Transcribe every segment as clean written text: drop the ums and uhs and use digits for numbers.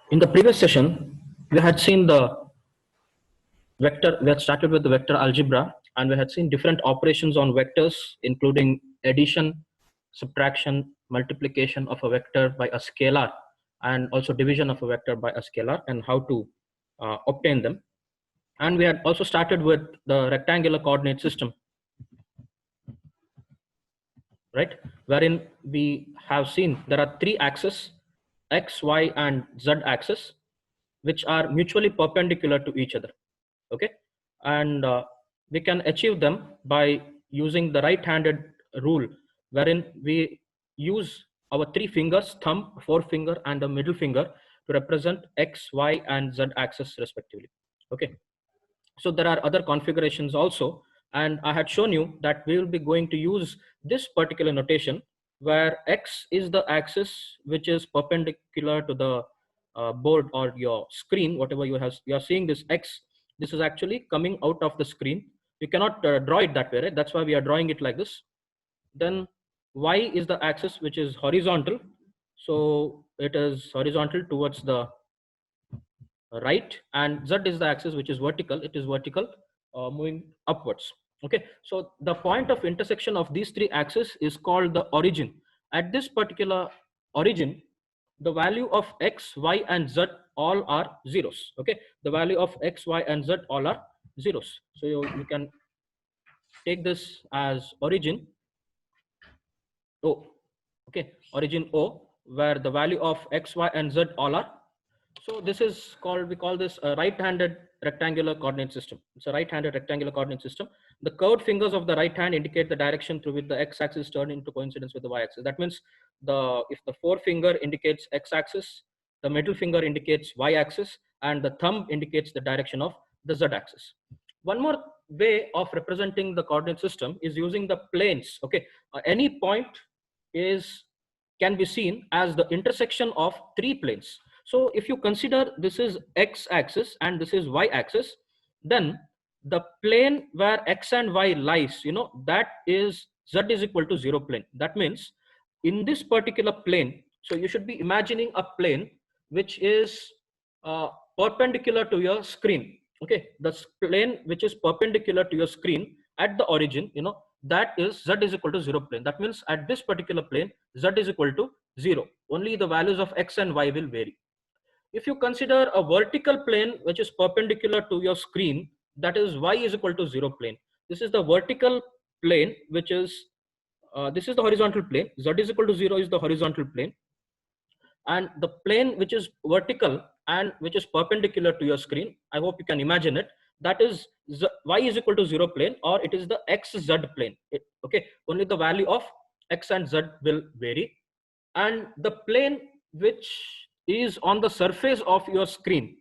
In the previous session, we had seen the vector, we had started with the vector algebra, and we had seen different operations on vectors, including addition, subtraction, multiplication of a vector by a scalar, and also division of a vector by a scalar, and how to obtain them. And we had also started with the rectangular coordinate system, right? Wherein we have seen there are three axes, x, y, and z axis, which are mutually perpendicular to each other. Okay, and we can achieve them by using the right-handed rule, wherein we use our three fingers, thumb, forefinger, and the middle finger, to represent x, y, and z axis respectively. Okay, so there are other configurations also, and I had shown you that we will be going to use this particular notation where x is the axis which is perpendicular to the board or your screen, whatever you are seeing. This x, this is actually coming out of the screen. You cannot draw it that way, right? That's why we are drawing it like this. Then y is the axis which is horizontal, so it is horizontal towards the right, and z is the axis which is vertical. It is vertical, moving upwards. Okay, so the point of intersection of these three axes is called the origin. At this particular origin, the value of x, y, and z all are zeros. Okay, the value of x, y, and z all are zeros. So you can take this as origin O. Okay, origin O, where the value of x, y, and z all are. So this is called, we call this a right-handed rectangular coordinate system. It's a right-handed rectangular coordinate system. The curved fingers of the right hand indicate the direction through which the x-axis turn into coincidence with the y-axis. That means if the forefinger indicates x-axis, the middle finger indicates y-axis, and the thumb indicates the direction of the z-axis. One more way of representing the coordinate system is using the planes. Okay, any point is can be seen as the intersection of three planes. So if you consider this is x-axis and this is y-axis, then the plane where x and y lies, that is z is equal to 0 plane. That means in this particular plane, so you should be imagining a plane which is uh, perpendicular to your screen. Okay, the plane which is perpendicular to your screen at the origin, that is z is equal to 0 plane. That means at this particular plane, z is equal to 0. Only the values of x and y will vary. If you consider a vertical plane which is perpendicular to your screen, that is y is equal to 0 plane. This is the vertical plane which is this is the horizontal plane. Z is equal to 0 is the horizontal plane, and the plane which is vertical and which is perpendicular to your screen, I hope you can imagine it, that is y is equal to 0 plane, or it is the xz plane. Okay, only the value of x and z will vary. And the plane which is on the surface of your screen,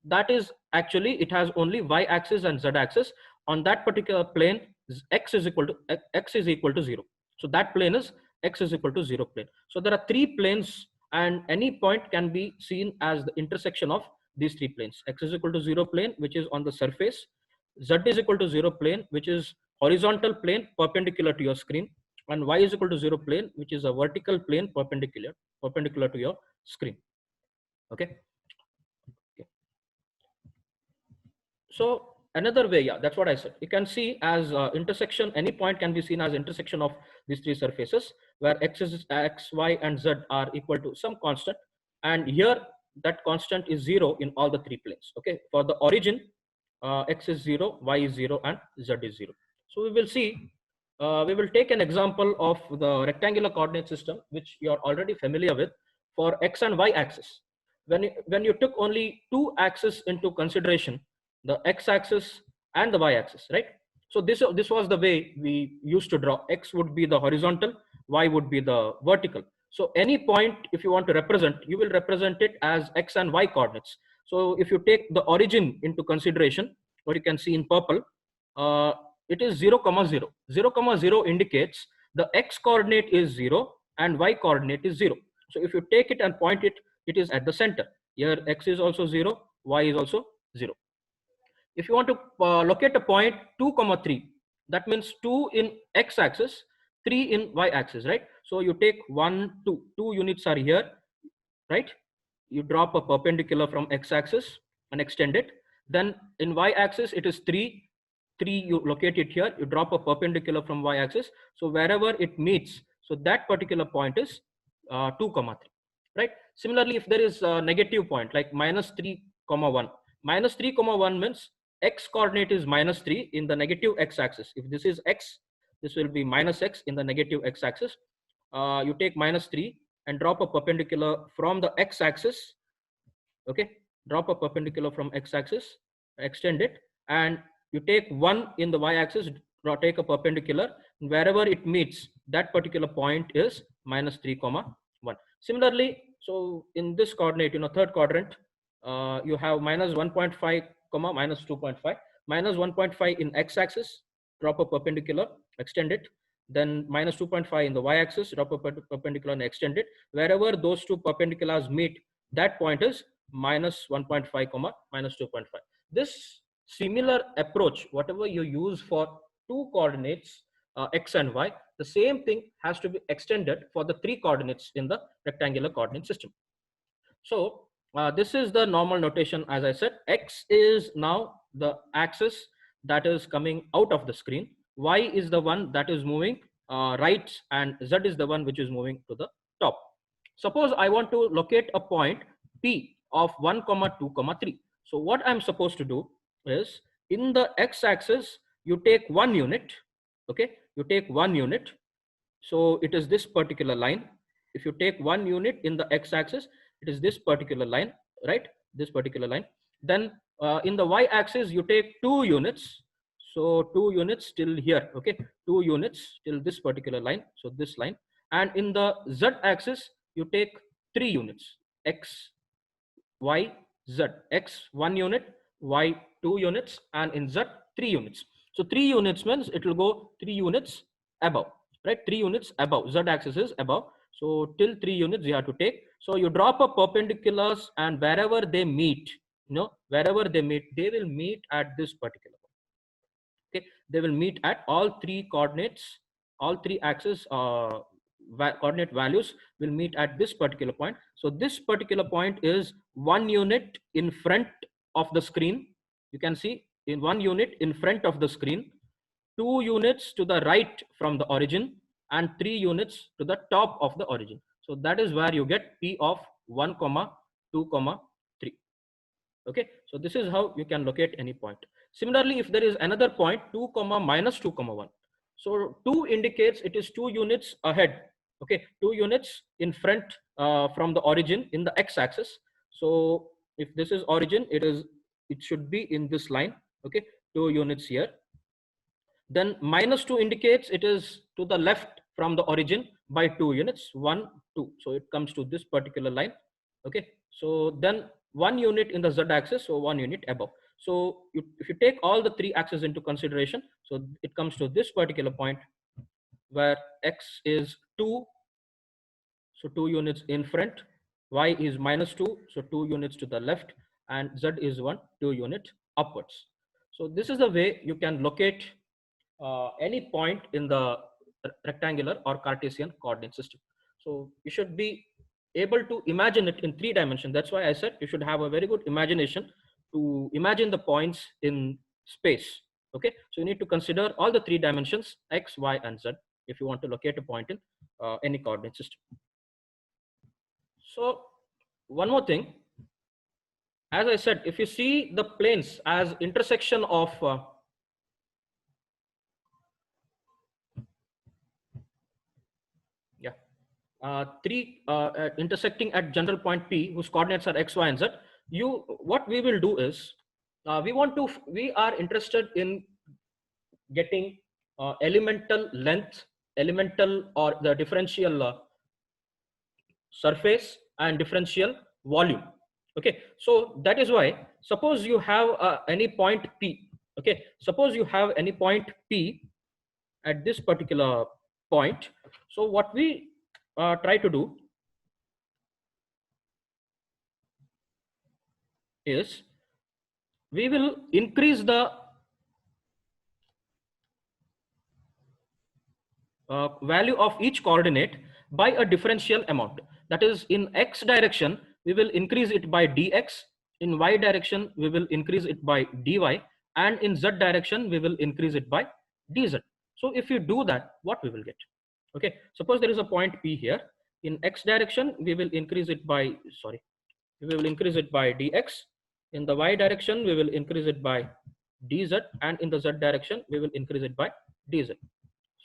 that is actually, it has only y axis and z axis. On that particular plane, x is equal to 0. So that plane is x is equal to 0 plane. So there are three planes, and any point can be seen as the intersection of these three planes. X is equal to 0 plane, which is on the surface. Z is equal to 0 plane, which is horizontal plane perpendicular to your screen, and y is equal to 0 plane, which is a vertical plane perpendicular to your screen. Okay. So another way, yeah, that's what I said. You can see as intersection, any point can be seen as intersection of these three surfaces, where x, y, and z are equal to some constant. And here that constant is 0 in all the three planes. Okay, for the origin, x is 0, y is 0, and z is 0. So we will see, we will take an example of the rectangular coordinate system, which you are already familiar with, for x and y axis. When you took only two axes into consideration, the x-axis and the y-axis, right? So this was the way we used to draw. X would be the horizontal, y would be the vertical. So any point, if you want to represent, you will represent it as x and y coordinates. So if you take the origin into consideration, what you can see in purple, it is 0, 0. 0, 0 indicates the x coordinate is 0 and y coordinate is 0. So if you take it and point it, it is at the center. Here x is also 0, y is also 0. If you want to locate a point 2, 3, that means 2 in x-axis, 3 in y-axis, right? So you take 1, 2 units are here, right? you drop a perpendicular from x-axis and extend it. Then in y-axis it is 3. 3 you locate it here, you drop a perpendicular from y-axis. So wherever it meets, so that particular point is 2 comma 3, right? Similarly, if there is a negative point like minus 3 comma 1, minus 3 comma 1 means x coordinate is minus 3 in the negative x-axis. If this is x, this will be minus x in the negative x-axis. You take minus 3 and drop a perpendicular from the x-axis. Okay, drop a perpendicular from x-axis, extend it, and you take 1 in the y-axis, take a perpendicular. Wherever it meets, that particular point is minus 3 comma 1. Similarly, so in this coordinate, third quadrant, you have minus 1.5 comma minus 2.5. Minus 1.5 in x-axis, drop a perpendicular, extend it. Then minus 2.5 in the y-axis, drop a perpendicular and extend it. Wherever those two perpendiculars meet, that point is minus 1.5 comma minus 2.5. This similar approach, whatever you use for two coordinates, x and y, the same thing has to be extended for the three coordinates in the rectangular coordinate system. So this is the normal notation. As I said, x is now the axis that is coming out of the screen, y is the one that is moving right, and z is the one which is moving to the top. Suppose I want to locate a point P of 1 comma 2 comma 3. So what I'm supposed to do is, in the x-axis you take 1 unit. Okay, you take 1 unit, so it is this particular line. If you take 1 unit in the x-axis, it is this particular line, right? This particular line. Then in the y-axis you take 2 units. So 2 units till here. Okay, 2 units till this particular line, so this line. And in the z-axis you take 3 units, x, y, z. X 1 unit, y 2 units, and in z 3 units. So 3 units means it will go 3 units above, right? 3 units above, z axis is above. So till 3 units you have to take. So you drop a perpendiculars, and wherever they meet, wherever they meet, they will meet at this particular point. Okay, they will meet at all three coordinates, all three axes coordinate values will meet at this particular point. So this particular point is 1 unit in front of the screen. You can see in 1 unit in front of the screen, 2 units to the right from the origin, and 3 units to the top of the origin. So that is where you get P of 1 comma 2 comma 3. Okay, so this is how you can locate any point. Similarly, if there is another point 2 comma minus 2 comma 1, so 2 indicates it is 2 units ahead. Okay, 2 units in front from the origin in the x-axis. So if this is origin, it should be in this line. Okay, 2 units here. Then minus 2 indicates it is to the left from the origin by 2 units, 1, 2. So it comes to this particular line. Okay, so then 1 unit in the z-axis, so 1 unit above. So if you take all the three axes into consideration, so it comes to this particular point where x is 2, so 2 units in front, y is minus 2, so 2 units to the left, and z is 1, 2 unit upwards. So this is the way you can locate any point in the rectangular or Cartesian coordinate system. So you should be able to imagine it in 3 dimensions. That's why I said you should have a very good imagination to imagine the points in space. Okay, so you need to consider all the 3 dimensions, x, y, and z, if you want to locate a point in any coordinate system. So one more thing, as I said, if you see the planes as intersection of three intersecting at general point P, whose coordinates are x, y, and z, what we will do is we are interested in getting elemental length, elemental or the differential surface, and differential volume. Okay, so that is why, suppose you have any point P. Okay, suppose you have any point P at this particular point. So what we try to do is we will increase the value of each coordinate by a differential amount. That is, in x direction, we will increase it by dx. In y direction, we will increase it by dy. And in z direction, we will increase it by dz. So if you do that, what we will get? Okay, suppose there is a point P here. In x direction, we will increase it by, sorry, we will increase it by dx. In the y direction, we will increase it by dz. And in the z direction, we will increase it by dz.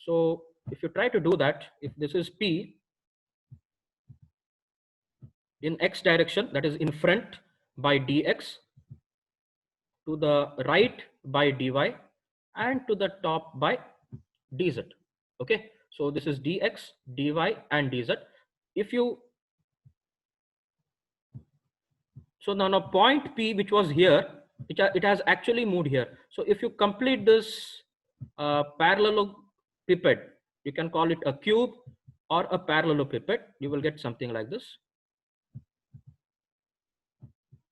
So if you try to do that, if this is P in x direction, that is in front by dx, to the right by dy, and to the top by dz. Okay, so this is dx, dy, and dz. If you, so now point P, which was here, it has actually moved here. So if you complete this parallelepiped, you can call it a cube or a parallelepiped, you will get something like this.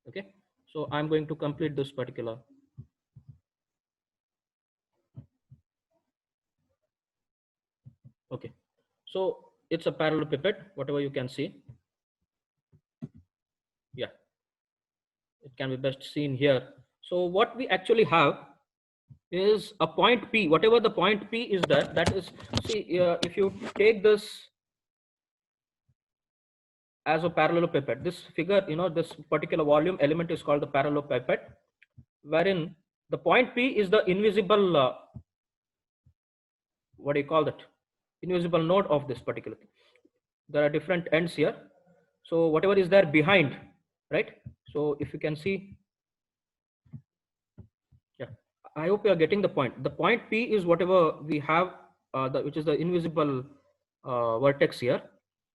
Okay, so I'm going to complete this particular. Okay, so it's a parallelepiped, whatever you can see. Yeah, it can be best seen here. So what we actually have is a point P, whatever the point P is there, that is, see, if you take this as a parallelepiped, this figure, this particular volume element is called the parallelepiped, wherein the point P is the invisible, what do you call that? Invisible node of this particular thing. There are different ends here. So whatever is there behind, right? So if you can see, yeah, I hope you are getting the point. The point P is whatever we have, which is the invisible vertex here.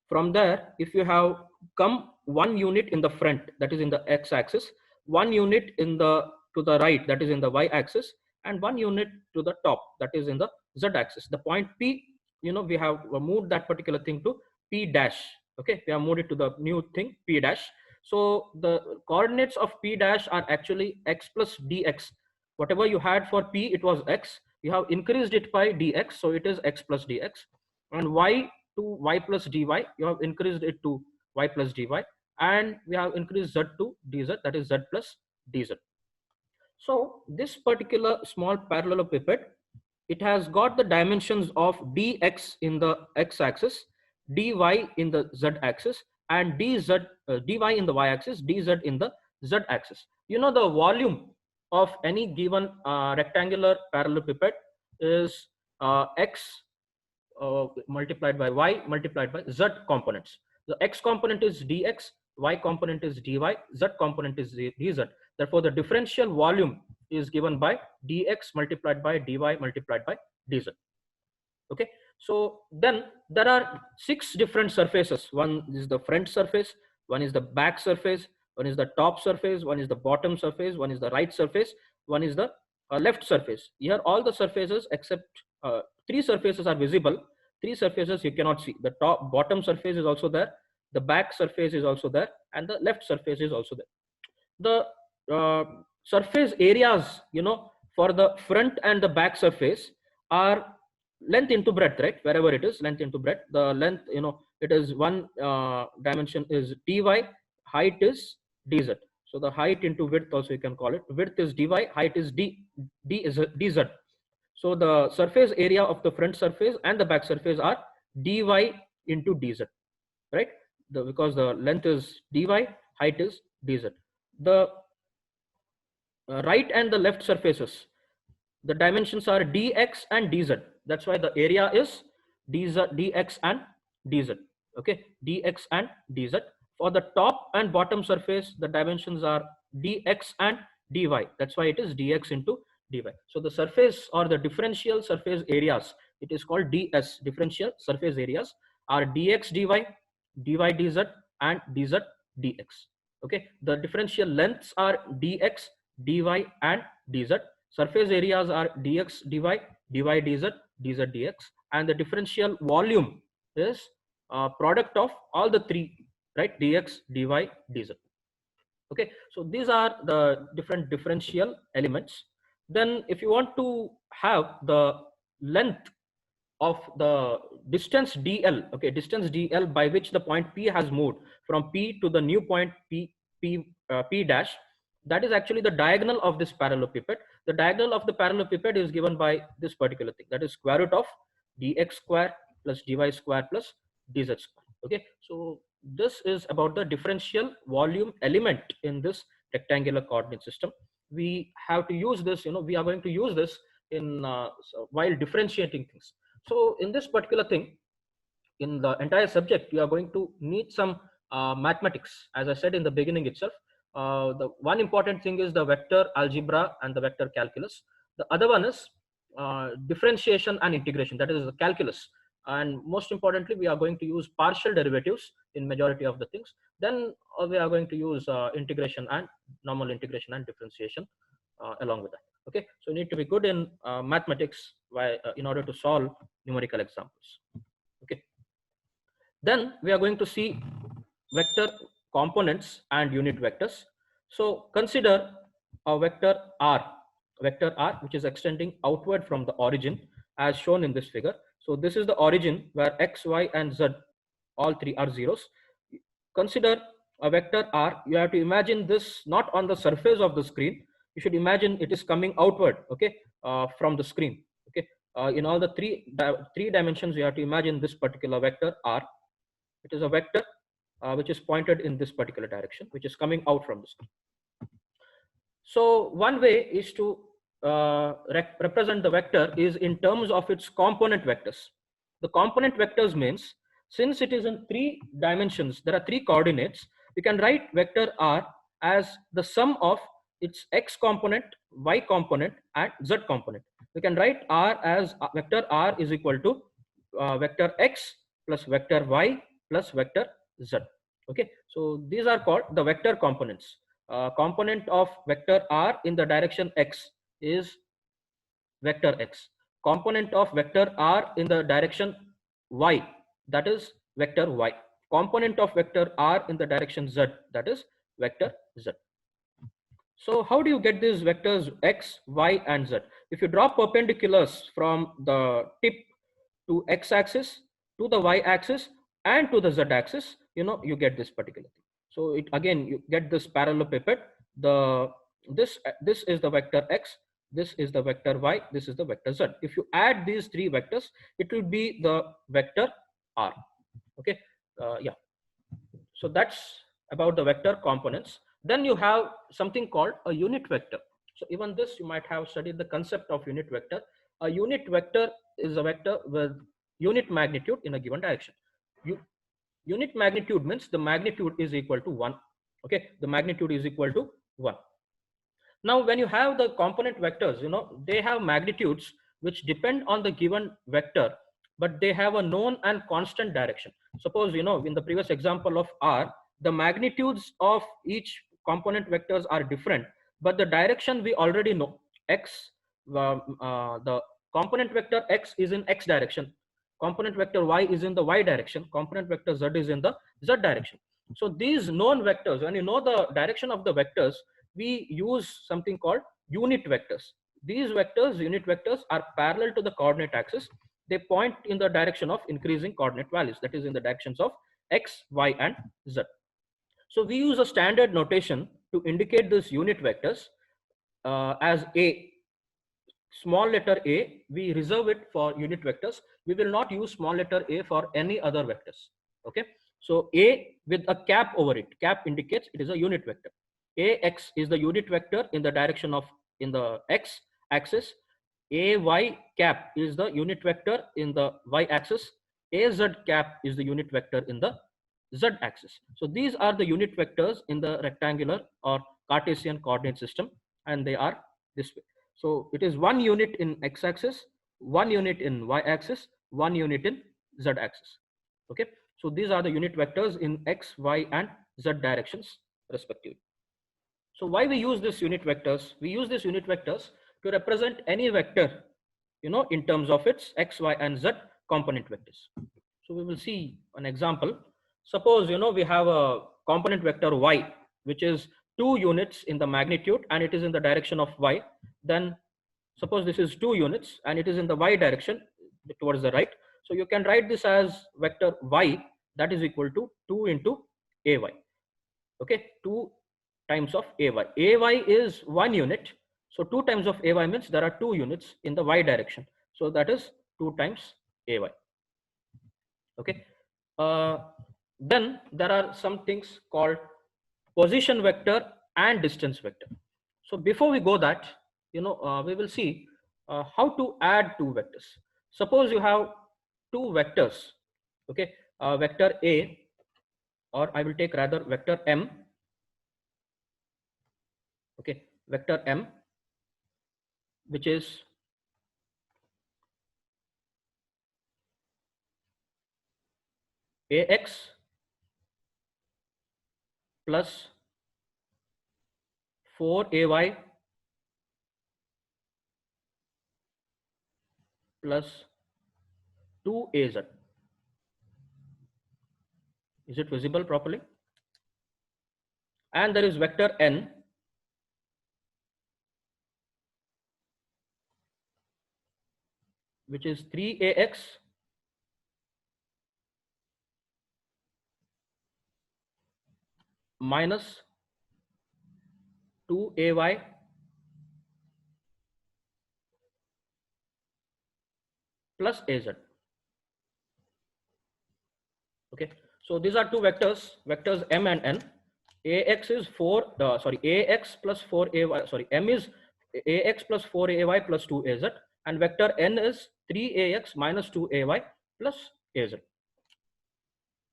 From there, if you have come one unit in the front, that is in the x-axis, one unit in the to the right, that is in the y-axis, and one unit to the top, that is in the z-axis. The point P, we have moved that particular thing to P dash. Okay, we have moved it to the new thing P dash. So the coordinates of P dash are actually x plus dx. Whatever you had for P, it was x. You have increased it by dx, so it is x plus dx. And y to y plus dy, you have increased it to y plus dy, and we have increased z to dz, that is z plus dz. So this particular small parallelepiped, it has got the dimensions of dx in the x-axis, dy in the z-axis, and dy in the y-axis, dz in the z-axis. The volume of any given rectangular parallelepiped is x multiplied by y multiplied by z components. The x component is dx, y component is dy, z component is dz. Therefore, the differential volume is given by dx multiplied by dy multiplied by dz. Okay, so then there are 6 different surfaces. One is the front surface, one is the back surface, one is the top surface, one is the bottom surface, one is the right surface, one is the left surface. Here all the surfaces except 3 surfaces are visible, 3 surfaces you cannot see. The bottom surface is also there, the back surface is also there, and the left surface is also there. The surface areas, for the front and the back surface are length into breadth, right? Wherever it is length into breadth, the length, it is one dimension is dy, height is dz. So the height into width also you can call it. Width is dy, height is dz. So the surface area of the front surface and the back surface are dy into dz, right? Because the length is dy, height is dz. The right and the left surfaces, the dimensions are dx and dz. That's why the area is dx and dz. Okay, dx and dz. For the top and bottom surface, the dimensions are dx and dy. That's why it is dx into dy. So the surface or the differential surface areas, it is called ds. Differential surface areas are dx dy, dy dz, and dz dx. Okay, the differential lengths are dx, dy, and dz. Surface areas are dx dy, dy dz, dz dx, and the differential volume is product of all the 3, right? Dx, dy, dz. Okay, so these are the different differential elements. Then if you want to have the length of the distance dl, okay, distance dl by which the point P has moved from P to the new point P dash, that is actually the diagonal of this parallelepiped. The diagonal of the parallelepiped is given by this particular thing, that is square root of dx square plus dy square plus dz square. Okay, so this is about the differential volume element in this rectangular coordinate system. We have to use this, we are going to use this in while differentiating things. So in this particular thing, in the entire subject, you are going to need some mathematics. As I said in the beginning itself, the one important thing is the vector algebra and the vector calculus. The other one is differentiation and integration, that is the calculus. And most importantly, we are going to use partial derivatives in majority of the things. Then we are going to use integration and normal integration and differentiation along with that. Okay, so you need to be good in mathematics in order to solve numerical examples. Okay, then we are going to see vector components and unit vectors. So consider a vector r, which is extending outward from the origin as shown in this figure. So this is the origin where x, y, and z, all three are zeros. Consider a vector r. You have to imagine this not on the surface of the screen. You should imagine it is coming outward, okay, from the screen. Okay, in all the three dimensions, you have to imagine this particular vector r. It is a vector which is pointed in this particular direction, which is coming out from the screen. So one way is to represent the vector is in terms of its component vectors. The component vectors means, since it is in three dimensions, there are three coordinates, we can write vector r as the sum of its x component, y component, and z component. We can write r as vector r is equal to vector x plus vector y plus vector z. Okay, so these are called the vector components. Component of vector r in the direction x is vector x. Component of vector r in the direction y, that is vector y. Component of vector r in the direction z, that is vector z. So how do you get these vectors x, y, and z? If you draw perpendiculars from the tip to x-axis, to the y-axis, and to the z-axis, you get this particular thing. So it again, you get this parallelepiped. This is the vector x, this is the vector y, this is the vector z. If you add these three vectors, it will be the vector r. Okay, yeah. So that's about the vector components. Then you have something called a unit vector. So even this, you might have studied the concept of unit vector. A unit vector is a vector with unit magnitude in a given direction. Unit magnitude means the magnitude is equal to 1. Okay, the magnitude is equal to 1. Now, when you have the component vectors, they have magnitudes which depend on the given vector, but they have a known and constant direction. Suppose, in the previous example of r, the magnitudes of each component vectors are different, but the direction we already know. X, the component vector x is in x direction, component vector y is in the y direction, component vector z is in the z direction. So these known vectors, when you know the direction of the vectors, we use something called unit vectors. These vectors, unit vectors, are parallel to the coordinate axis. They point in the direction of increasing coordinate values, that is in the directions of x, y, and z. So we use a standard notation to indicate these unit vectors as a. Small letter a, we reserve it for unit vectors. We will not use small letter a for any other vectors. Okay, so a with a cap over it. Cap indicates it is a unit vector. Ax is the unit vector in the direction of in the x axis. Ay cap is the unit vector in the y axis. Az cap is the unit vector in the z axis. So these are the unit vectors in the rectangular or Cartesian coordinate system, and they are this way. So it is one unit in x-axis, one unit in y-axis, one unit in z-axis. Okay, so these are the unit vectors in x, y, and z directions respectively. So why we use these unit vectors? We use these unit vectors to represent any vector, in terms of its x, y, and z component vectors. So we will see an example. Suppose, we have a component vector y, which is 2 units in the magnitude and it is in the direction of y. Then suppose this is 2 units and it is in the y direction. towards the right. So you can write this as vector y, that is equal to 2 into ay. Okay, 2 times of ay. Ay is 1 unit. So 2 times of ay means there are 2 units in the y direction. So that is 2 times ay. Okay. Uh, then there are some things called position vector and distance vector. So before we go that, we will see how to add two vectors. Suppose you have two vectors, okay, vector A, or I will take rather vector M, okay, vector M, which is AX plus 4AY plus 2AZ. Is it visible properly? And there is vector N, which is 3AX minus 2AY plus AZ. Okay, so these are two vectors M and N. AX is AX plus 4AY, M is AX plus 4AY plus 2AZ, and vector N is 3AX minus 2AY plus AZ.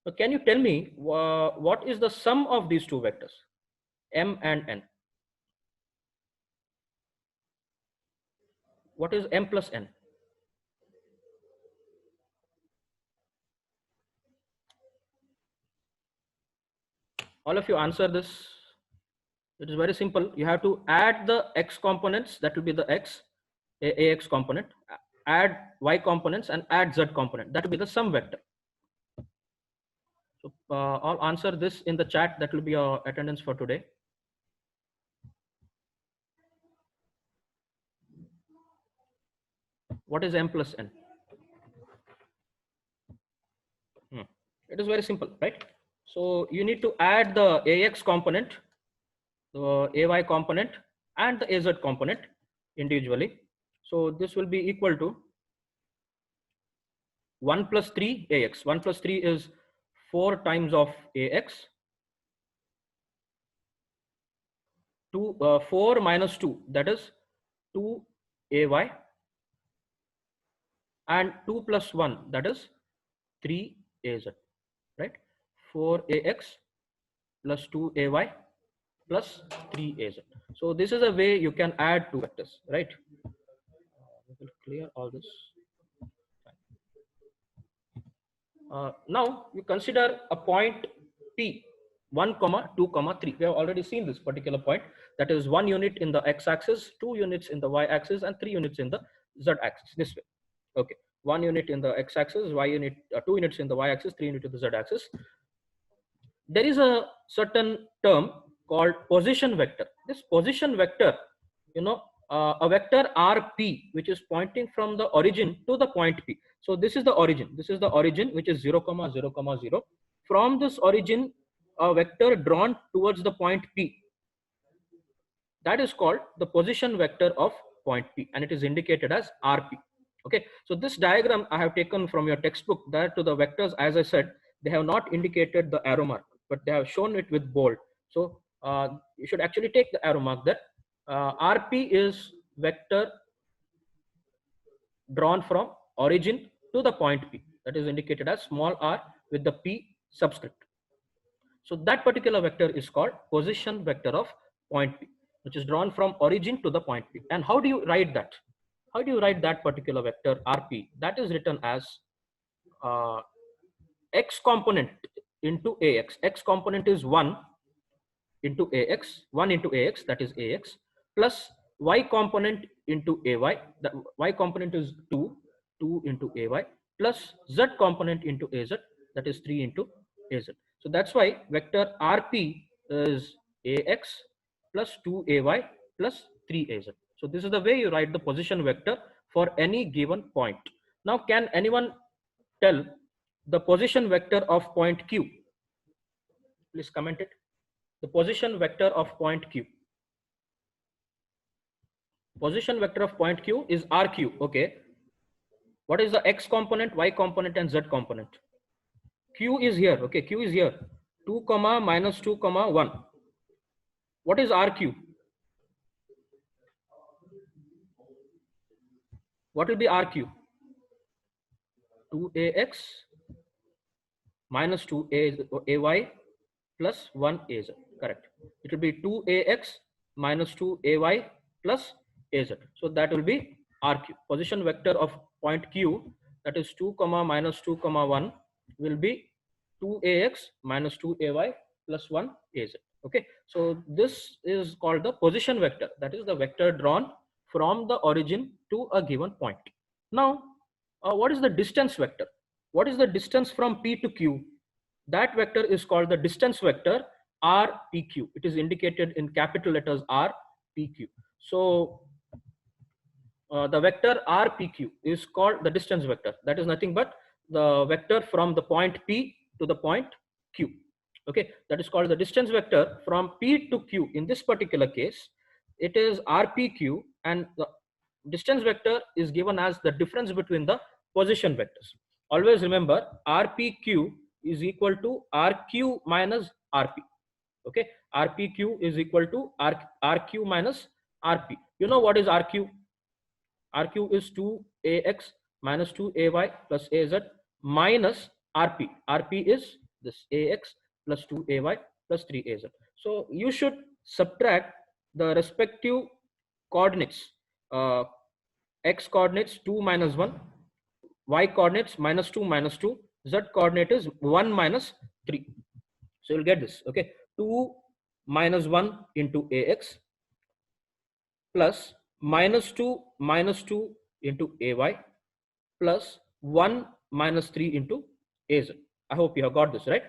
So can you tell me what is the sum of these two vectors, M and N? What is M plus N? All of you answer this. It is very simple. You have to add the X components, that will be the AX component, add Y components and add Z component, that will be the sum vector. So I'll answer this in the chat. That will be your attendance for today. What is M plus N? It is very simple, right? So you need to add the AX component, the AY component, and the AZ component individually. So this will be equal to 1 plus 3 AX. 1 plus 3 is 4 times of AX. 4 minus 2, that is 2 AY, and 2 plus 1, that is 3 AZ, right? 4 AX plus 2 AY plus 3 AZ. So this is a way you can add two vectors, right? We will clear all this. Now you consider a point P, 1, 2, 3. We have already seen this particular point. That is 1 unit in the x-axis, 2 units in the y-axis, and 3 units in the z-axis. This way. Okay, 1 unit in the x-axis, 2 units in the y-axis, 3 units in the z-axis. There is a certain term called position vector. This position vector, a vector rp, which is pointing from the origin to the point P. So this is the origin. This is the origin, which is 0, 0, 0. From this origin, a vector drawn towards the point P, that is called the position vector of point P, and it is indicated as rp. Okay, so this diagram I have taken from your textbook. That to the vectors, as I said, they have not indicated the arrow mark, but they have shown it with bold. So you should actually take the arrow mark there. rp is vector drawn from origin to the point P, that is indicated as small r with the P subscript. So that particular vector is called position vector of point P, which is drawn from origin to the point P. And how do you write that? How do you write that particular vector rp? That is written as x component into ax. X component is 1 into ax, 1 into ax, that is ax, plus y component into ay, the y component is 2, 2 into ay, plus z component into az, that is 3 into az. So that's why vector rp is ax plus 2ay plus 3az. So this is the way you write the position vector for any given point. Now, can anyone tell the position vector of point Q? Please comment it. The position vector of point Q. Position vector of point Q is RQ. Okay. What is the X component, Y component, and Z component? Q is here. Okay. Q is here. 2 comma minus 2 comma 1. What is RQ? What will be RQ? 2AX minus 2AY plus 1AZ. Correct. It will be 2AX minus 2AY plus AZ. So that will be RQ. Position vector of point Q, that is 2 comma minus 2 comma 1, will be 2AX minus 2AY plus 1AZ. Okay. So this is called the position vector. That is the vector drawn from the origin to a given point. Now, what is the distance vector? What is the distance from P to Q? That vector is called the distance vector RPQ. It is indicated in capital letters RPQ. So the vector RPQ is called the distance vector. That is nothing but the vector from the point P to the point Q. Okay, that is called the distance vector from P to Q. In this particular case, it is RPQ, and the distance vector is given as the difference between the position vectors. Always remember, RPQ is equal to RQ minus RP. Okay, RPQ is equal to RQ minus RP. You know what is RQ? RQ is 2AX minus 2AY plus AZ minus RP. RP is this AX plus 2AY plus 3AZ. So you should subtract the respective coordinates. X coordinates 2 minus 1, Y coordinates minus 2 minus 2, Z coordinate is 1 minus 3. So you'll get this. Okay, 2 minus 1 into AX plus minus 2 into AY plus 1 minus 3 into AZ. I hope you have got this, right?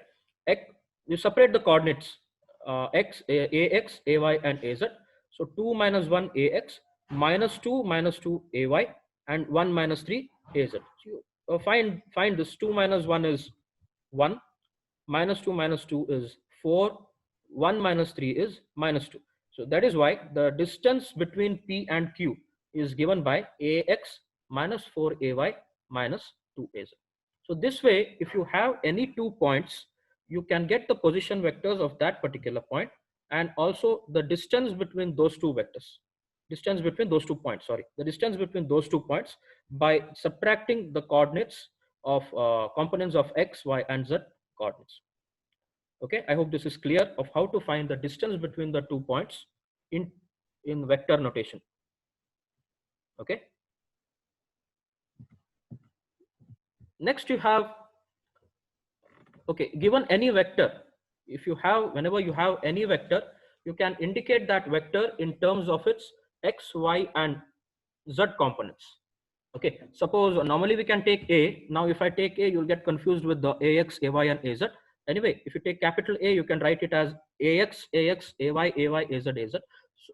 You separate the coordinates AX, AY, and AZ. So 2 minus 1 AX, minus 2 AY, and 1 minus 3 AZ. So you, find this. 2 minus 1 is 1, minus 2 is 4, 1 minus 3 is minus 2. So that is why the distance between P and Q is given by AX minus 4AY minus 2AZ. So this way, if you have any 2 points, you can get the position vectors of that particular point, and also the distance between those two vectors. Distance between those 2 points, sorry. The distance between those 2 points by subtracting the coordinates of components of X, Y, and Z coordinates. Okay, I hope this is clear of how to find the distance between the 2 points in vector notation. Okay. Next you have, okay, given any vector, whenever you have any vector, you can indicate that vector in terms of its X, Y, and Z components. Okay, suppose normally we can take A. Now if I take A, you'll get confused with the AX, AY, and AZ. Anyway, if you take capital A, you can write it as AX, AX, AY, AY, AZ, AZ.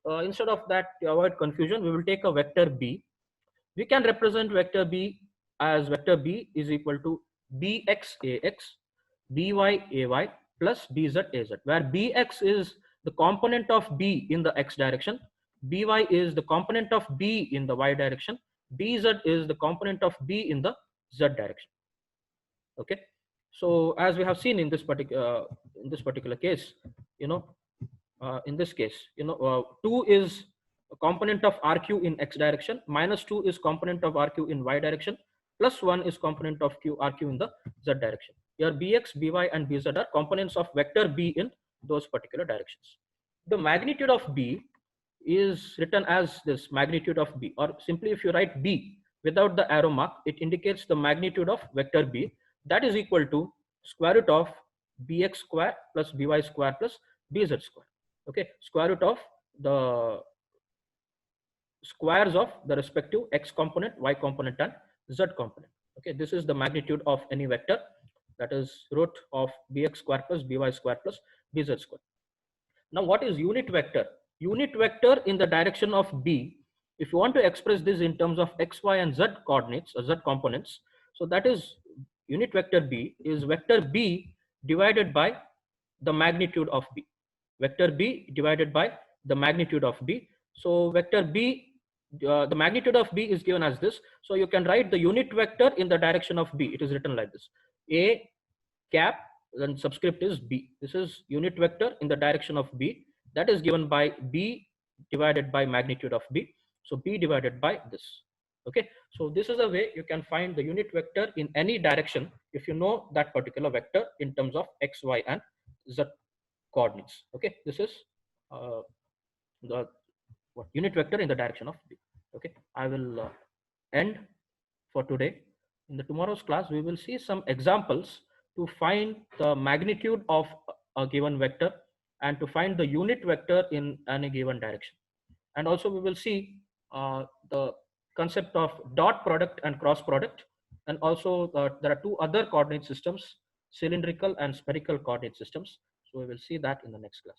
So, instead of that, to avoid confusion, we will take a vector B. We can represent vector B as vector B is equal to BX AX, BY AY plus BZ AZ, where BX is the component of B in the X direction, BY is the component of B in the Y direction, BZ is the component of B in the Z direction. Okay, so as we have seen in this particular case, in this case, 2 is a component of RQ in X direction, minus 2 is component of RQ in Y direction, plus 1 is component of RQ in the Z direction. Here BX, BY, and BZ are components of vector B in those particular directions. The magnitude of B is written as this magnitude of B, or simply if you write B without the arrow mark, it indicates the magnitude of vector B. That is equal to square root of BX square plus BY square plus BZ square. Okay, square root of the squares of the respective X component, Y component, and Z component. Okay, this is the magnitude of any vector, that is root of BX square plus BY square plus BZ square. Now what is unit vector? Unit vector in the direction of B If you want to express this in terms of x, y, and z coordinates or z components, so that is unit vector b is vector b divided by the magnitude of b. Vector b divided by the magnitude of b. So vector b, the magnitude of b is given as this. So you can write the unit vector in the direction of b. It is written like this: a cap, then subscript is b. This is unit vector in the direction of b. That is given by b divided by magnitude of b. So b divided by this. Okay, so this is a way you can find the unit vector in any direction if you know that particular vector in terms of x, y, and z coordinates. Okay, this is the unit vector in the direction of b. Okay, I will end for today. In the tomorrow's class, we will see some examples to find the magnitude of a given vector and to find the unit vector in any given direction. And also we will see the concept of dot product and cross product. And also there are two other coordinate systems, cylindrical and spherical coordinate systems. So we will see that in the next class.